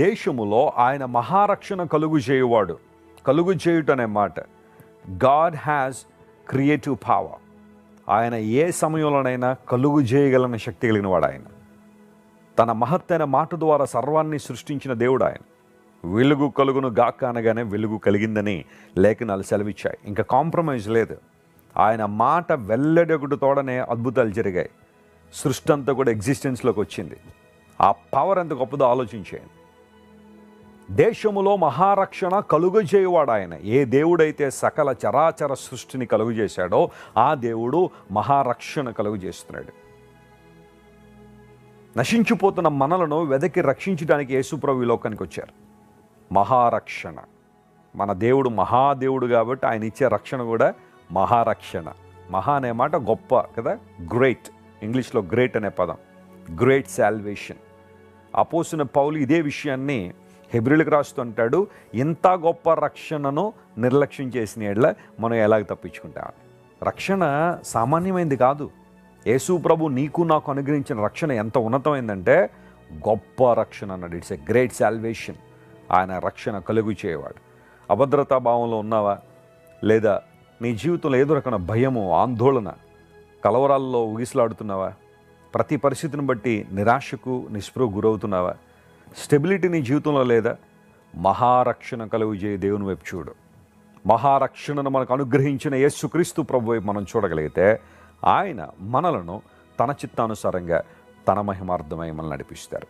దేశములో ఆయన మహారక్షణ కలుగు చేయువాడు. కలుగు చేయుట అనే మాట, గాడ్ హ్యాస్ క్రియేటివ్ పవర్. ఆయన ఏ సమయంలోనైనా కలుగు చేయగలని శక్తి కలిగిన వాడు ఆయన. తన మహత్తైన మాట ద్వారా సర్వాన్ని సృష్టించిన దేవుడు ఆయన. వెలుగు కలుగును గాక అనగానే వెలుగు కలిగిందని లేఖనాలు సెలవిచ్చాయి. ఇంకా కాంప్రమైజ్ లేదు. ఆయన మాట వెల్లడొకటితోడనే అద్భుతాలు జరిగాయి. సృష్టి అంతా కూడా ఎగ్జిస్టెన్స్లోకి వచ్చింది. ఆ పవర్ ఎంత గొప్పదో ఆలోచించేయండి. దేశములో మహారక్షణ కలుగజేయువాడు ఆయన. ఏ దేవుడైతే సకల చరాచర సృష్టిని కలుగజేశాడో ఆ దేవుడు మహారక్షణ కలుగజేస్తున్నాడు. నశించిపోతున్న మనలను వెదకి రక్షించడానికి యేసుప్రభు ఈ లోకానికి వచ్చారు. మహారక్షణ. మన దేవుడు మహాదేవుడు కాబట్టి ఆయన ఇచ్చే రక్షణ కూడా మహారక్షణ. మహా అనే మాట గొప్ప కదా, గ్రేట్. ఇంగ్లీష్లో గ్రేట్ అనే పదం, గ్రేట్ సాల్వేషన్. అపోస్తలుడైన పౌలు ఇదే విషయాన్ని హెబ్రీయులకు రాస్తూ అంటాడు, ఇంత గొప్ప రక్షణను నిర్లక్ష్యం చేసిన యెడల మనం ఎలాగ తప్పించుకుంటాం. రక్షణ సామాన్యమైనది కాదు. యేసు ప్రభు నీకు నాకు అనుగ్రహించిన రక్షణ ఎంత ఉన్నతమైందంటే గొప్ప రక్షణ అన్నాడు. It's a great salvation. ఆయన రక్షణ కలుగు చేయవాడు. అభద్రతా భావంలో ఉన్నావా, లేదా నీ జీవితంలో ఏదో రకమైన భయము, ఆందోళన, కలవరాల్లో ఊగిసలాడుతున్నావా? ప్రతి పరిస్థితిని బట్టి నిరాశకు, నిస్పృహకు గురవుతున్నావా? స్టెబిలిటీ నీ జీవితంలో లేదా? మహారక్షణ కలుగు చేయ దేవుని వైపు చూడు. మహారక్షణను మనకు అనుగ్రహించిన యేసుక్రీస్తు ప్రభు వైపు మనం చూడగలిగితే ఆయన మనలను తన చిత్తానుసారంగా తన మహిమార్థమై మనల్ని నడిపిస్తారు.